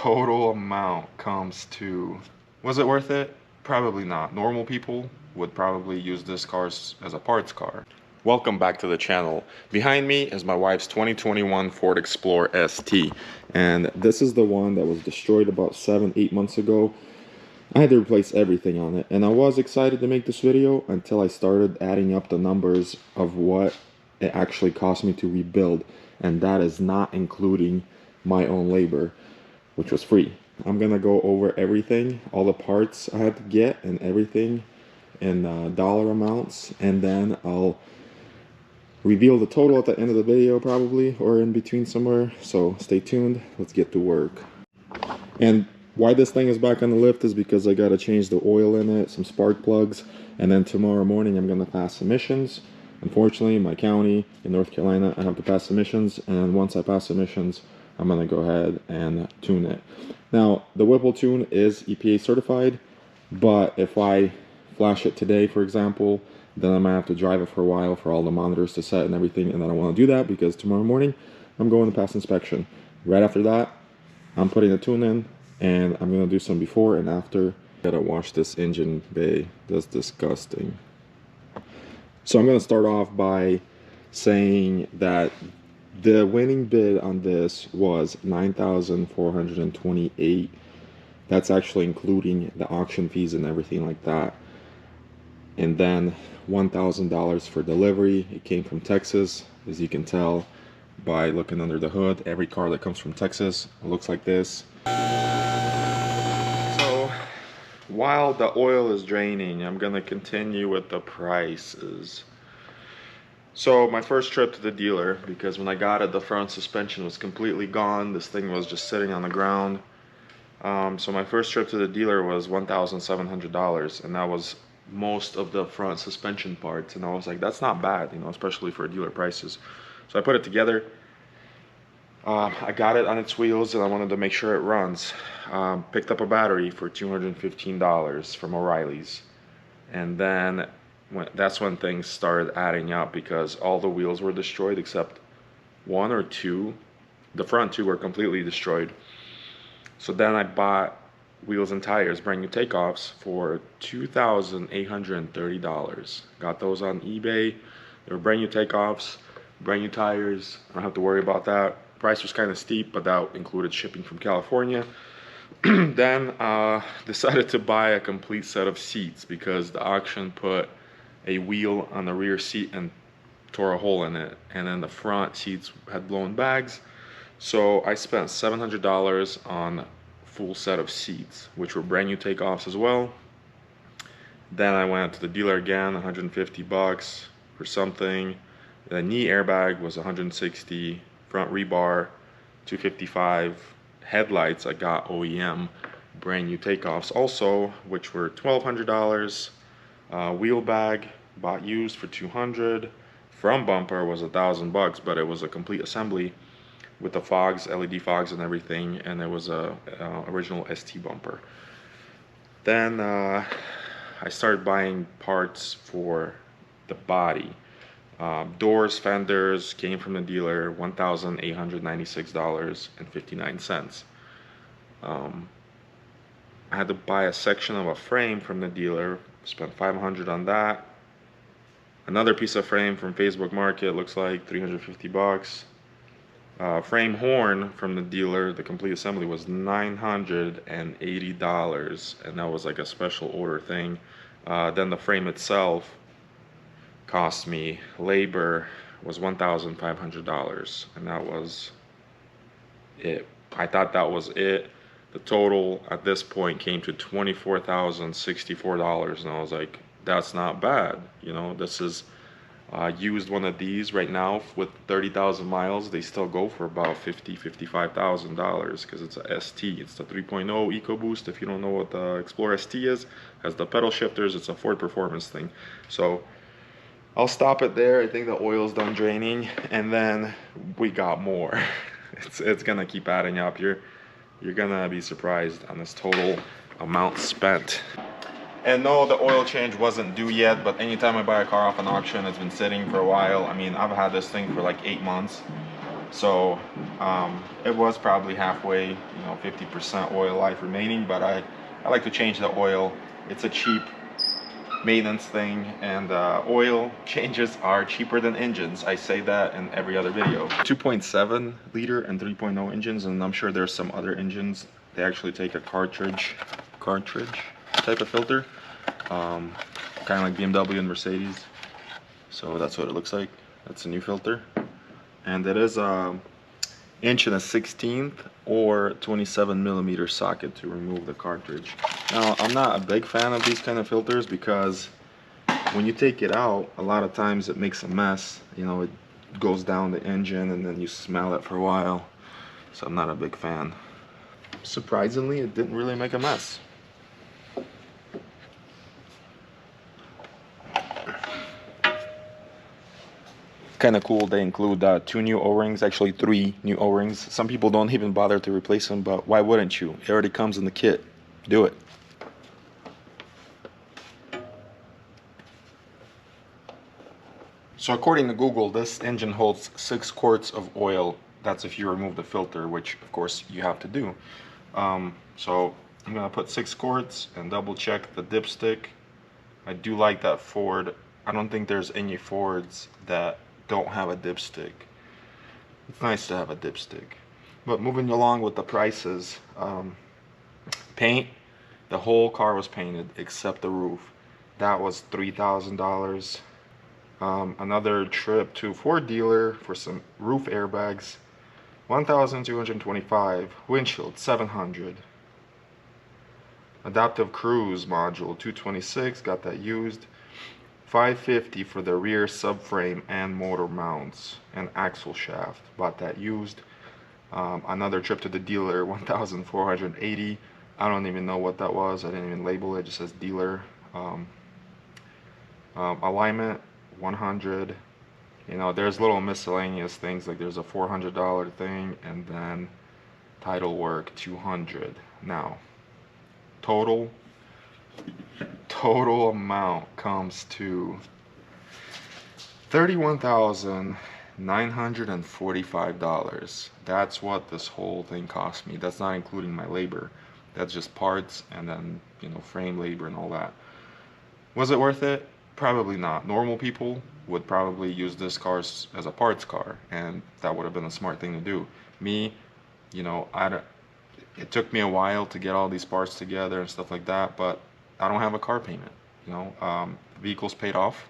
total amount comes to, was it worth it? Probably not. Normal people would probably use this car as a parts car. Welcome back to the channel. Behind me is my wife's 2021 Ford Explorer ST, and this is the one that was destroyed about 7-8 months ago. I had to replace everything on it, and I was excited to make this video until I started adding up the numbers of what it actually cost me to rebuild, and that is not including my own labor, which was free. I'm gonna go over everything, all the parts I had to get and everything in dollar amounts, and then I'll reveal the total at the end of the video probably, or in between somewhere. So stay tuned, let's get to work. And why this thing is back on the lift is because I gotta change the oil in it, some spark plugs, and then tomorrow morning I'm gonna pass emissions. Unfortunately, in my county in North Carolina, I have to pass emissions, and once I pass emissions, I'm gonna go ahead and tune it. Now, the Whipple tune is EPA certified, but if I flash it today, for example, then I'm gonna have to drive it for a while for all the monitors to set and everything, and I don't want to do that because tomorrow morning I'm going to pass inspection. Right after that, I'm putting the tune in, and I'm gonna do some before and after. Gotta wash this engine bay. That's disgusting. So I'm gonna start off by saying that the winning bid on this was $9,428. That's actually including the auction fees and everything like that. And then $1,000 for delivery. It came from Texas, as you can tell by looking under the hood. Every car that comes from Texas looks like this. So while the oil is draining, I'm gonna continue with the prices. So my first trip to the dealer, because when I got it, the front suspension was completely gone. This thing was just sitting on the ground. So my first trip to the dealer was $1,700, and that was most of the front suspension parts. And I was like, that's not bad, you know, especially for dealer prices. So I put it together. I got it on its wheels, and I wanted to make sure it runs. Picked up a battery for $215 from O'Reilly's, and then that's when things started adding up, because all the wheels were destroyed except one or two. The front two were completely destroyed. So then I bought wheels and tires, brand new takeoffs, for $2,830. Got those on eBay. They were brand new takeoffs, brand new tires. I don't have to worry about that. Price was kind of steep, but that included shipping from California. Then decided to buy a complete set of seats, because the auction put a wheel on the rear seat and tore a hole in it, and then the front seats had blown bags. So I spent $700 on a full set of seats, which were brand new takeoffs as well. Then I went to the dealer again, 150 bucks for something. The knee airbag was 160, front rebar 255, headlights I got OEM, brand new takeoffs also, which were $1,200. Wheel bag bought used for $200. Front bumper was $1,000, but it was a complete assembly with the fogs, LED fogs and everything, and it was a original ST bumper. Then I started buying parts for the body. Doors, fenders came from the dealer, $1,896.59. I had to buy a section of a frame from the dealer, spent $500 on that. Another piece of frame from Facebook Market, looks like 350 bucks. Frame horn from the dealer, the complete assembly, was $980, and that was like a special order thing. Then the frame itself cost me, labor was $1,500, and that was it. I thought that was it. The total at this point came to $24,064, and I was like, that's not bad. You know, this is used one of these right now with 30,000 miles. They still go for about $55,000 because it's a ST. It's the 3.0 EcoBeast. If you don't know what the Explorer ST is, has the pedal shifters. It's a Ford performance thing. So I'll stop it there. I think the oil's done draining, and then we got more. It's gonna keep adding up. You're gonna be surprised on this total amount spent. And no, the oil change wasn't due yet, but anytime I buy a car off an auction, it's been sitting for a while. I mean, I've had this thing for like 8 months, So it was probably halfway, 50% oil life remaining, but I like to change the oil. It's a cheap maintenance thing, and oil changes are cheaper than engines. I say that in every other video. 2.7 liter and 3.0 engines, and I'm sure there's some other engines. They actually take a cartridge type of filter, kind of like BMW and Mercedes. So that's what it looks like. That's a new filter, and it is a 1/16 or 27mm socket to remove the cartridge. Now, I'm not a big fan of these kind of filters because when you take it out, a lot of times it makes a mess. It goes down the engine and then you smell it for a while. So I'm not a big fan. Surprisingly, it didn't really make a mess. Kind of cool, they include 2 new O-rings, actually 3 new O-rings. Some people don't even bother to replace them, but why wouldn't you? It already comes in the kit. Do it. So according to Google, this engine holds 6 quarts of oil. That's if you remove the filter, which of course you have to do. So I'm gonna put 6 quarts and double check the dipstick. I do like that Ford. I don't think there's any Fords that don't have a dipstick. It's nice to have a dipstick. But moving along with the prices, paint, the whole car was painted except the roof. That was $3,000. Another trip to Ford dealer for some roof airbags, $1,225. Windshield, $700. Adaptive cruise module, $226. Got that used. $550 for the rear subframe and motor mounts and axle shaft. Bought that used. Another trip to the dealer, $1,480. I don't even know what that was. I didn't even label it. It just says dealer. Alignment, $100. There's little miscellaneous things, like there's a $400 thing, and then title work, $200. Now, total amount comes to $31,945. That's what this whole thing cost me. That's not including my labor. That's just parts and then, frame labor and all that. Was it worth it? Probably not. Normal people would probably use this car as a parts car, and that would have been a smart thing to do. Me, it took me a while to get all these parts together and stuff like that, but I don't have a car payment. The vehicle's paid off.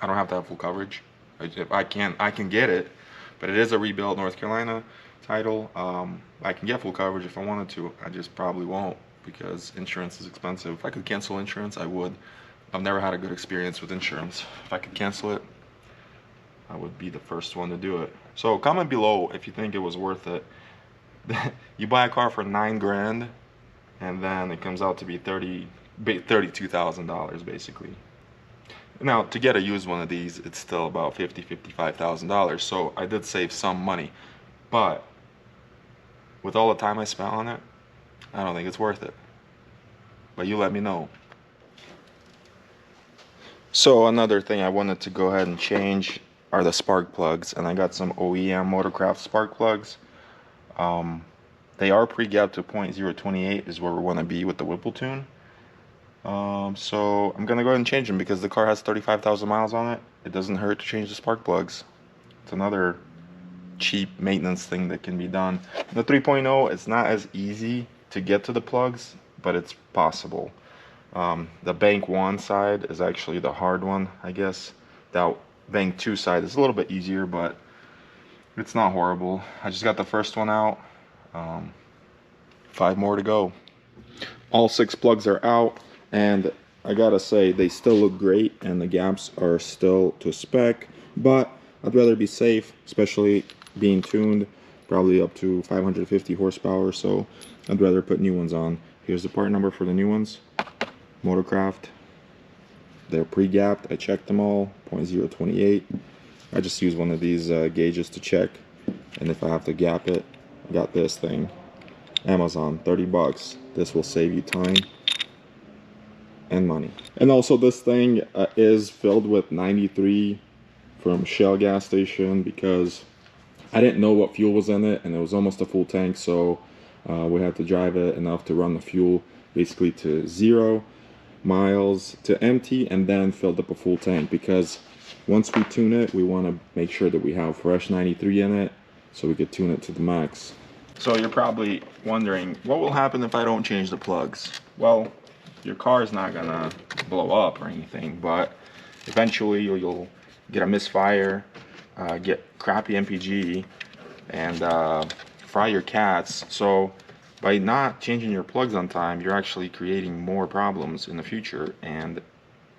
I don't have to have full coverage. If I can get it, but it is a rebuilt North Carolina title. I can get full coverage if I wanted to. I just probably won't because insurance is expensive. If I could cancel insurance, I would. I've never had a good experience with insurance. If I could cancel it, I would be the first one to do it. So comment below if you think it was worth it. You buy a car for $9 grand, and then it comes out to be $32,000 basically. Now, to get a used one of these, it's still about $55,000. So I did save some money, but with all the time I spent on it, I don't think it's worth it. But you let me know. So another thing I wanted to go ahead and change are the spark plugs, and I got some OEM Motorcraft spark plugs. They are pre-gapped to 0.028 is where we want to be with the Whipple tune. So I'm gonna go ahead and change them because the car has 35,000 miles on it. It doesn't hurt to change the spark plugs. It's another cheap maintenance thing that can be done. The 3.0, it's not as easy to get to the plugs, but it's possible. The bank 1 side is actually the hard one, I guess. That bank 2 side is a little bit easier, but it's not horrible. I just got the first one out. 5 more to go. All 6 plugs are out, and I gotta say they still look great and the gaps are still to spec, but I'd rather be safe, especially being tuned probably up to 550 horsepower, so I'd rather put new ones on. Here's the part number for the new ones. Motorcraft. They're pre-gapped. I checked them all. 0.028. I just use one of these gauges to check, and if I have to gap it, I got this thing. Amazon, 30 bucks. This will save you time and money. And also this thing is filled with 93 from Shell gas station because I didn't know what fuel was in it, and it was almost a full tank, so we had to drive it enough to run the fuel basically to 0 miles to empty, and then filled up a full tank, because once we tune it, we want to make sure that we have fresh 93 in it so we could tune it to the max. So you're probably wondering, what will happen if I don't change the plugs? Well, your car is not gonna blow up or anything, but eventually you'll get a misfire, get crappy MPG, and fry your cats. So by not changing your plugs on time, you're actually creating more problems in the future, and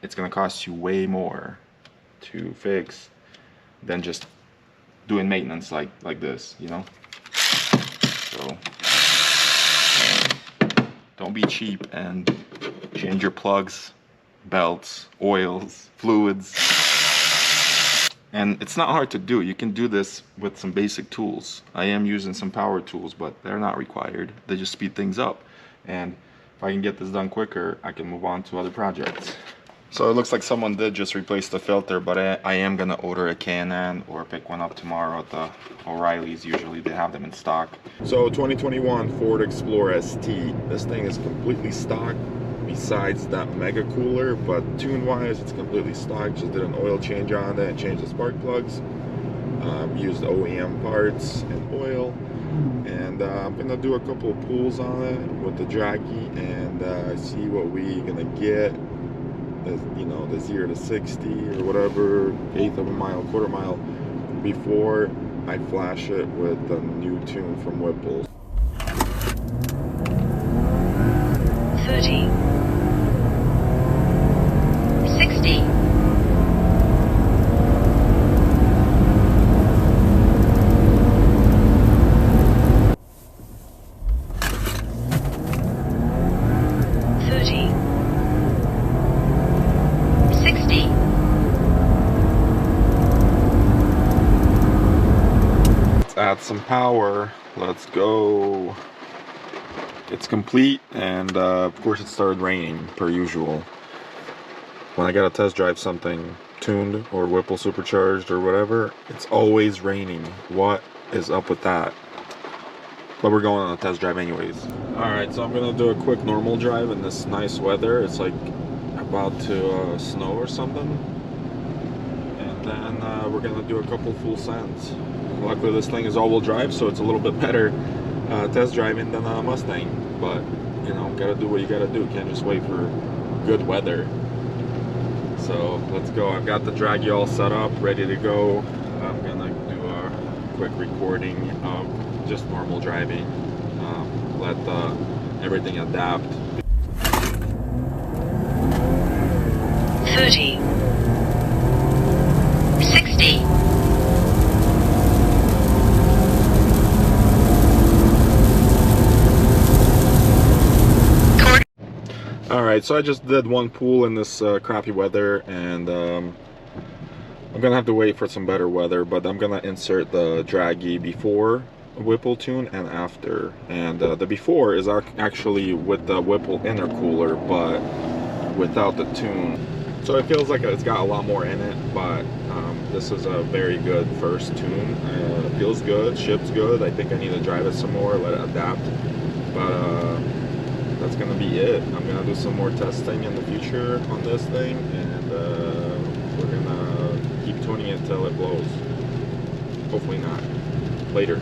it's gonna cost you way more to fix than just doing maintenance like this, you know? So don't be cheap and change your plugs, belts, oils, fluids. And it's not hard to do. You can do this with some basic tools. I am using some power tools, but they're not required. They just speed things up. And if I can get this done quicker, I can move on to other projects. So it looks like someone did just replace the filter, but I am gonna order a K&N or pick one up tomorrow at the O'Reilly's. Usually they have them in stock. So 2021 Ford Explorer ST. This thing is completely stock besides that mega cooler, but tune wise it's completely stock. Just did an oil change on it, changed the spark plugs, used OEM parts and oil, and I'm gonna do a couple of pulls on it with the draggy and see what we gonna get. You know, the 0 to 60 or whatever, 1/8 of a mile, 1/4 mile, before I flash it with the new tune from Whipple. 30, 60, 30, 60. Let's add some power. Let's go. It's complete, and of course it started raining per usual. When I gotta test drive something tuned or Whipple supercharged or whatever, it's always raining. What is up with that? But we're going on a test drive anyways. Alright, so I'm gonna do a quick normal drive in this nice weather. It's like about to snow or something, and then we're gonna do a couple full sends. Luckily this thing is all-wheel drive, so it's a little bit better test driving than a Mustang, but you know, gotta do what you gotta do. Can't just wait for good weather. So let's go. I've got the draggy all set up, ready to go. I'm gonna do a quick recording of just normal driving, let everything adapt. 30, 60, Alright, so I just did one pool in this crappy weather, and I'm gonna have to wait for some better weather, but I'm gonna insert the draggy before Whipple tune and after. And the before is actually with the Whipple intercooler, but without the tune. So it feels like it's got a lot more in it, but this is a very good first tune. It feels good, ships good. I think I need to drive it some more, let it adapt. But that's gonna be it. I'm gonna do some more testing in the future on this thing, and we're gonna keep tuning it till it blows. Hopefully not. Later.